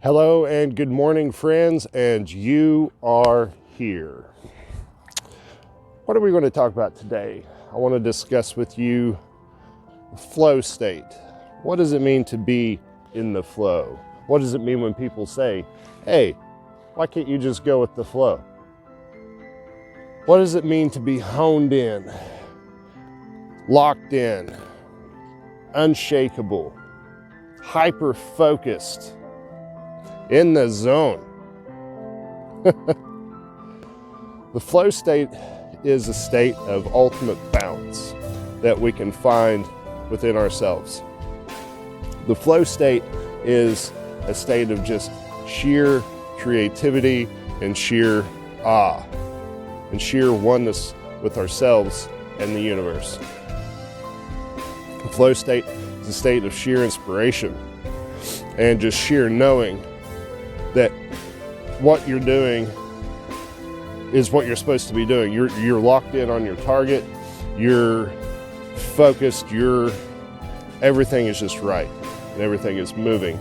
Hello and good morning, friends, and you are here. What are we going to talk about today? I want to discuss with you flow state. What does it mean to be in the flow? What does it mean when people say, hey, why can't you just go with the flow? What does it mean to be honed in, locked in, unshakable, hyper-focused, in the zone? The flow state is a state of ultimate balance that we can find within ourselves. The flow state is a state of just sheer creativity and sheer awe and sheer oneness with ourselves and the universe. The flow state is a state of sheer inspiration and just sheer knowing that what you're doing is what you're supposed to be doing. You're locked in on your target, you're focused, everything is just right, and everything is moving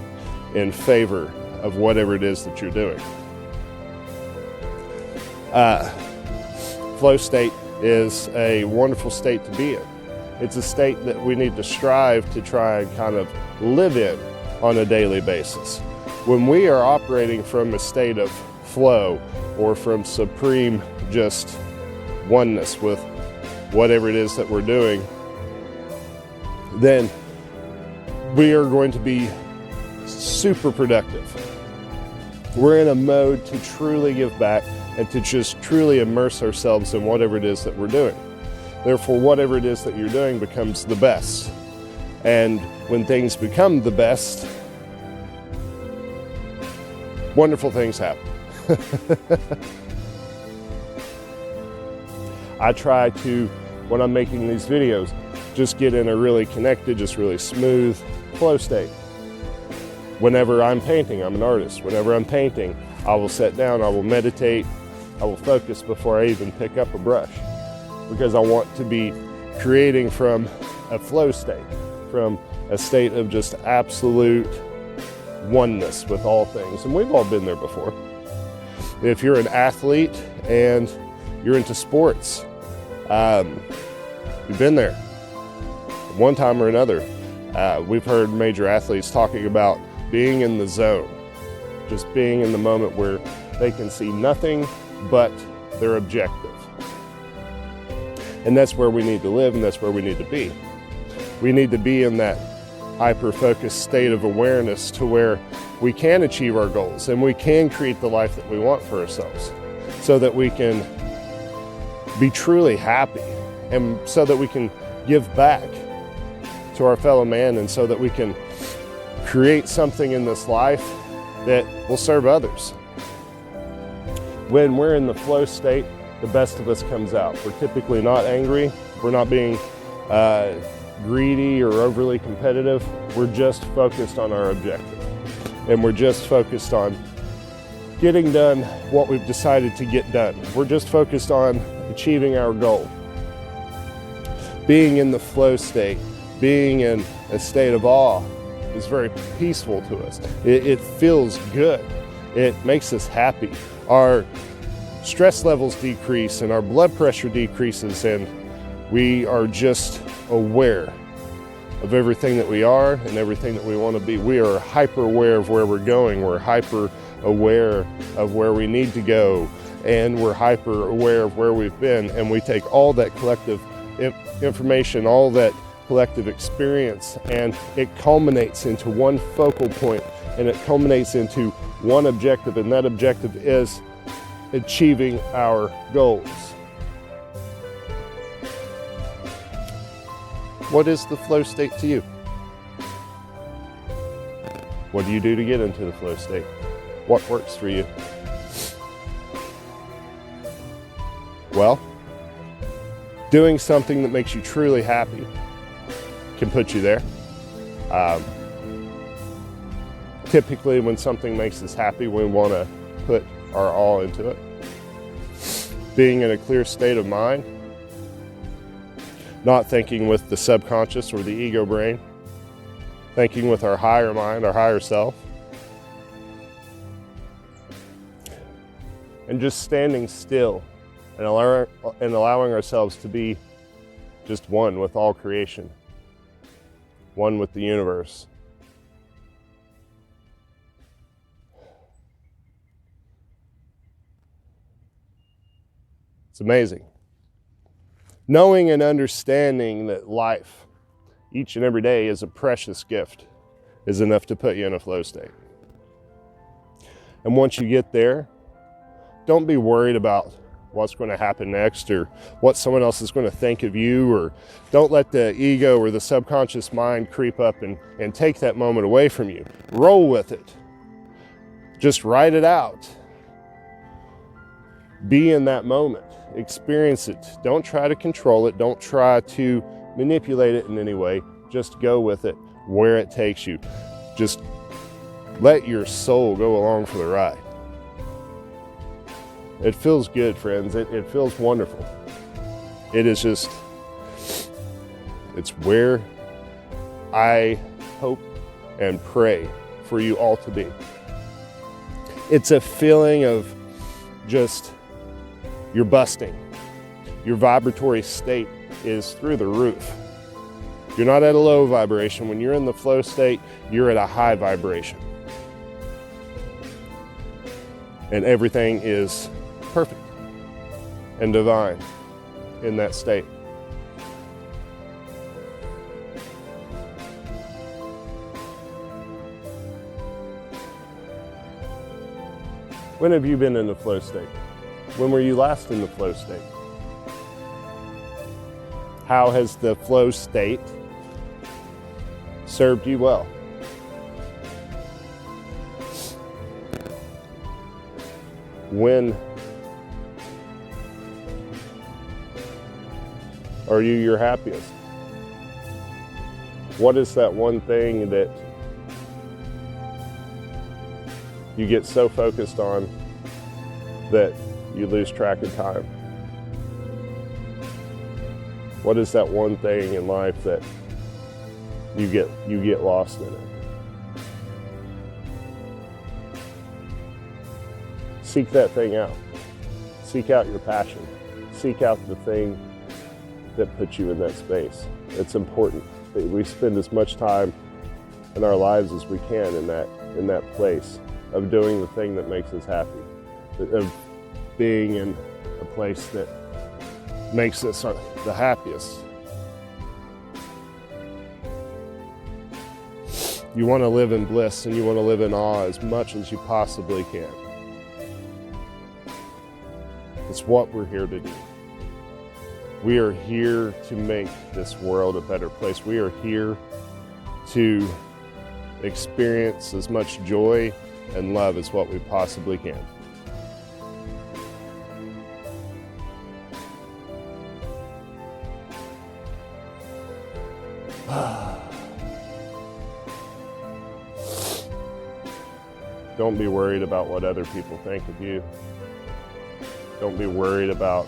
in favor of whatever it is that you're doing. Flow state is a wonderful state to be in. It's a state that we need to strive to try and kind of live in on a daily basis. When we are operating from a state of flow or from supreme just oneness with whatever it is that we're doing, then we are going to be super productive. We're in a mode to truly give back and to just truly immerse ourselves in whatever it is that we're doing. Therefore, whatever it is that you're doing becomes the best. And when things become the best, wonderful things happen. I try to, when I'm making these videos, just get in a really connected, just really smooth flow state. Whenever I'm painting, I'm an artist. Whenever I'm painting, I will sit down, I will meditate, I will focus before I even pick up a brush, because I want to be creating from a flow state, from a state of just absolute oneness with all things. And we've all been there before. If you're an athlete and you're into sports, you've been there one time or another. We've heard major athletes talking about being in the zone, just being in the moment where they can see nothing but their objective. And that's where we need to live, and that's where we need to be. We need to be in that hyper-focused state of awareness to where we can achieve our goals and we can create the life that we want for ourselves, so that we can be truly happy and so that we can give back to our fellow man, and so that we can create something in this life that will serve others. When we're in the flow state, the best of us comes out. We're typically not angry. We're not being greedy or overly competitive. We're just focused on our objective. And we're just focused on getting done what we've decided to get done. We're just focused on achieving our goal. Being in the flow state, being in a state of awe is very peaceful to us. It feels good. It makes us happy. Our stress levels decrease and our blood pressure decreases, and we are just aware of everything that we are and everything that we want to be. We are hyper aware of where we're going. We're hyper aware of where we need to go, and we're hyper aware of where we've been. And we take all that collective information, all that collective experience, and it culminates into one focal point, and it culminates into one objective, and that objective is achieving our goals. What is the flow state to you? What do you do to get into the flow state? What works for you? Well, doing something that makes you truly happy can put you there. Typically, when something makes us happy, we want to put our all into it. Being in a clear state of mind, not thinking with the subconscious or the ego brain, thinking with our higher mind, our higher self. and just standing still and allowing ourselves to be just one with all creation, one with the universe. It's amazing. Knowing and understanding that life, each and every day, is a precious gift is enough to put you in a flow state. And once you get there, don't be worried about what's going to happen next or what someone else is going to think of you, or don't let the ego or the subconscious mind creep up and take that moment away from you. Roll with it. Just write it out. Be in that moment. Experience it. Don't try to control it. Don't try to manipulate it in any way. Just go with it where it takes you. Just let your soul go along for the ride. It feels good, friends. It feels wonderful. It is just, it's where I hope and pray for you all to be. It's a feeling of just, you're busting. Your vibratory state is through the roof. You're not at a low vibration. When you're in the flow state, you're at a high vibration. And everything is perfect and divine in that state. When have you been in the flow state? When were you last in the flow state? How has the flow state served you well? When are you your happiest? What is that one thing that you get so focused on that you lose track of time? What is that one thing in life that you get lost in it? Seek that thing out. Seek out your passion. Seek out the thing that puts you in that space. It's important that we spend as much time in our lives as we can in that place of doing the thing that makes us happy, of being in a place that makes us the happiest. You want to live in bliss and you want to live in awe as much as you possibly can. It's what we're here to do. We are here to make this world a better place. We are here to experience as much joy and love as what we possibly can. Don't be worried about what other people think of you. Don't be worried about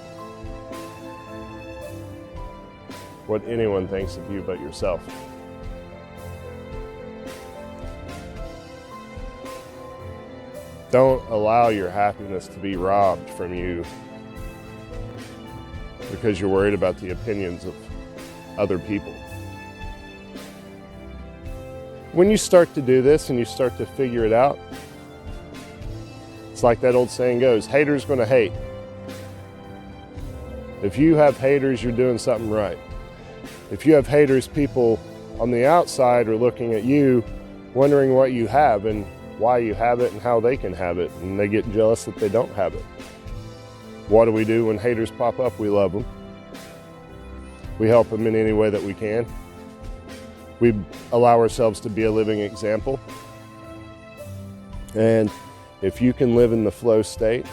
what anyone thinks of you but yourself. Don't allow your happiness to be robbed from you because you're worried about the opinions of other people. When you start to do this and you start to figure it out, it's like that old saying goes, haters gonna hate. If you have haters, you're doing something right. If you have haters, people on the outside are looking at you, wondering what you have and why you have it and how they can have it, and they get jealous that they don't have it. What do we do when haters pop up? We love them. We help them in any way that we can. We allow ourselves to be a living example. And if you can live in the flow state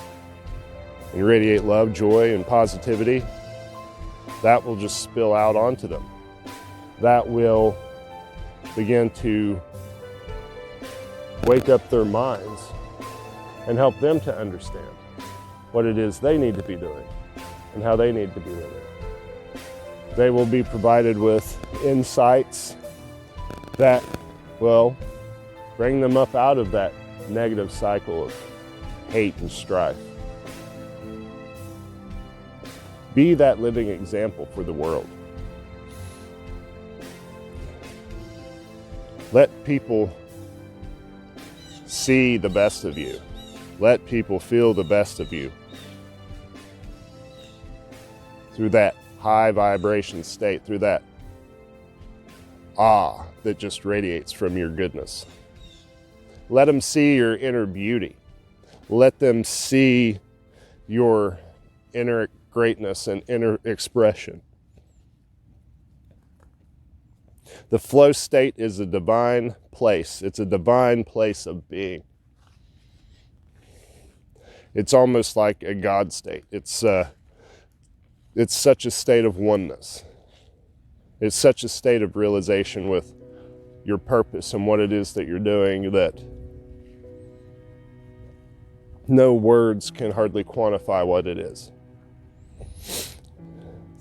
and radiate love, joy, and positivity, that will just spill out onto them. That will begin to wake up their minds and help them to understand what it is they need to be doing and how they need to be living. They will be provided with insights that will bring them up out of that negative cycle of hate and strife. Be that living example for the world. Let people see the best of you. Let people feel the best of you through that high vibration state, through that awe that just radiates from your goodness. Let them see your inner beauty. Let them see your inner greatness and inner expression. The flow state is a divine place. It's a divine place of being. It's almost like a God state. It's such a state of oneness. It's such a state of realization with your purpose and what it is that you're doing that no words can hardly quantify what it is.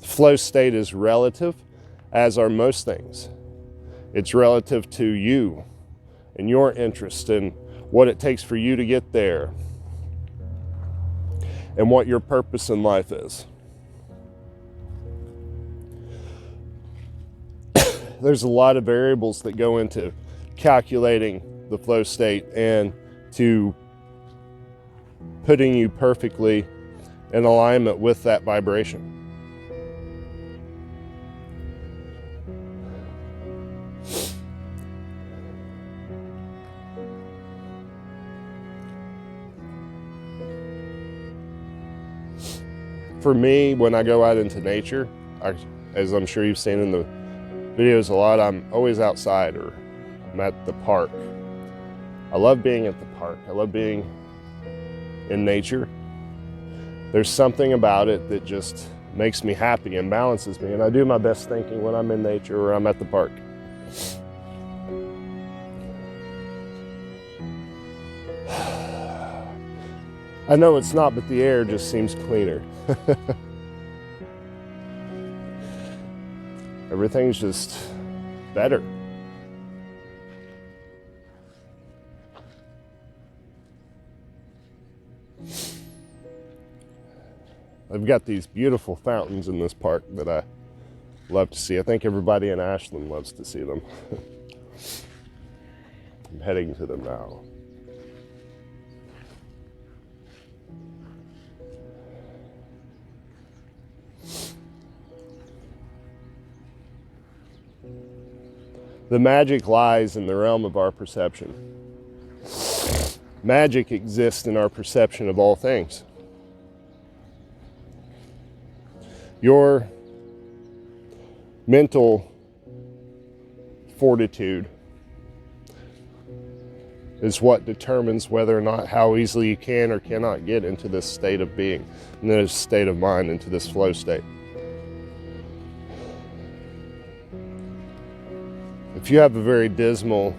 The flow state is relative, as are most things. It's relative to you and your interest and what it takes for you to get there and what your purpose in life is. There's a lot of variables that go into calculating the flow state and to putting you perfectly in alignment with that vibration. For me, when I go out into nature, as I'm sure you've seen in the videos a lot, I'm always outside or I'm at the park. I love being at the park. I love being in nature. There's something about it that just makes me happy and balances me, and I do my best thinking when I'm in nature or I'm at the park. I know it's not, but the air just seems cleaner. Everything's just better. I've got these beautiful fountains in this park that I love to see. I think everybody in Ashland loves to see them. I'm heading to them now. The magic lies in the realm of our perception. Magic exists in our perception of all things. Your mental fortitude is what determines whether or not how easily you can or cannot get into this state of being, in this state of mind, into this flow state. If you have a very dismal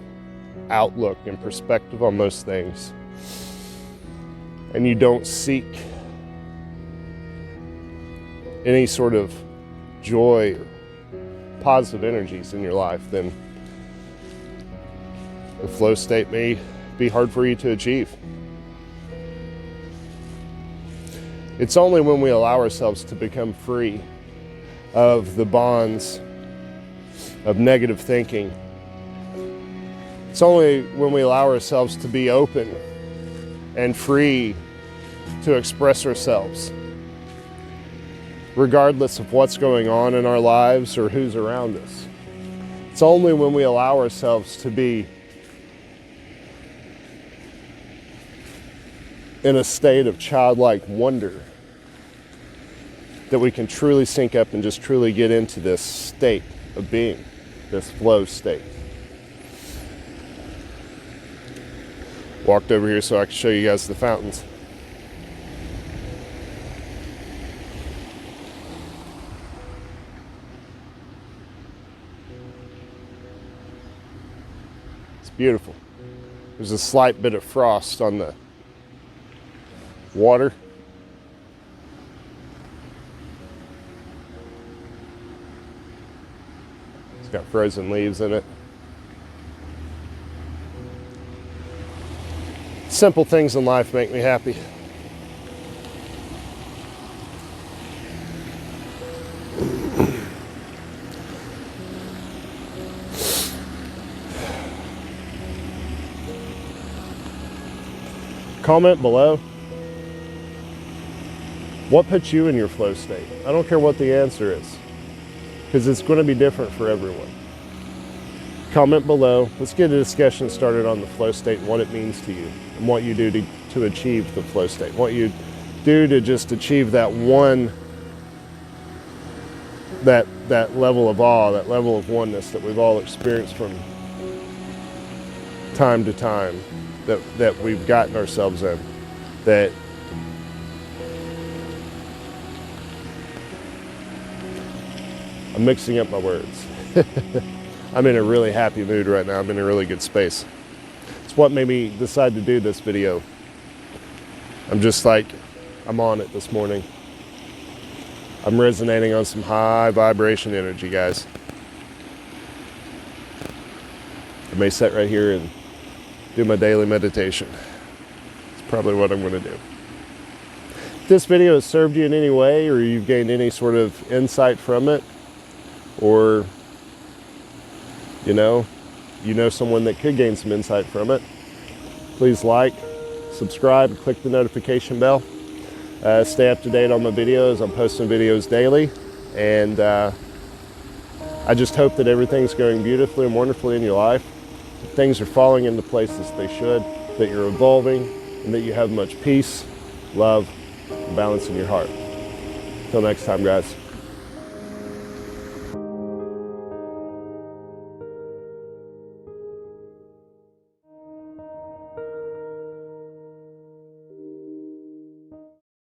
outlook and perspective on most things, and you don't seek any sort of joy or positive energies in your life, then the flow state may be hard for you to achieve. It's only when we allow ourselves to become free of the bonds of negative thinking. It's only when we allow ourselves to be open and free to express ourselves, regardless of what's going on in our lives or who's around us. It's only when we allow ourselves to be in a state of childlike wonder that we can truly sync up and just truly get into this state of being, this flow state. Walked over here so I can show you guys the fountains. It's beautiful. There's a slight bit of frost on the water. It's got frozen leaves in it. Simple things in life make me happy. Comment below. What puts you in your flow state? I don't care what the answer is, because it's going to be different for everyone. Comment below. Let's get a discussion started on the flow state and what it means to you and what you do to achieve the flow state. What you do to just achieve that one, that level of awe, that level of oneness that we've all experienced from time to time, that we've gotten ourselves in, that I'm mixing up my words. I'm in a really happy mood right now. I'm in a really good space. It's what made me decide to do this video. I'm just like, I'm on it this morning. I'm resonating on some high vibration energy, guys. I may sit right here and do my daily meditation. It's probably what I'm going to do. If this video has served you in any way, or you've gained any sort of insight from it, or you know someone that could gain some insight from it, please like, subscribe, and click the notification bell. Stay up to date on my videos. I'm posting videos daily, and I just hope that everything's going beautifully and wonderfully in your life. That things are falling into place as they should, that you're evolving, and that you have much peace, love, and balance in your heart. Until next time, guys.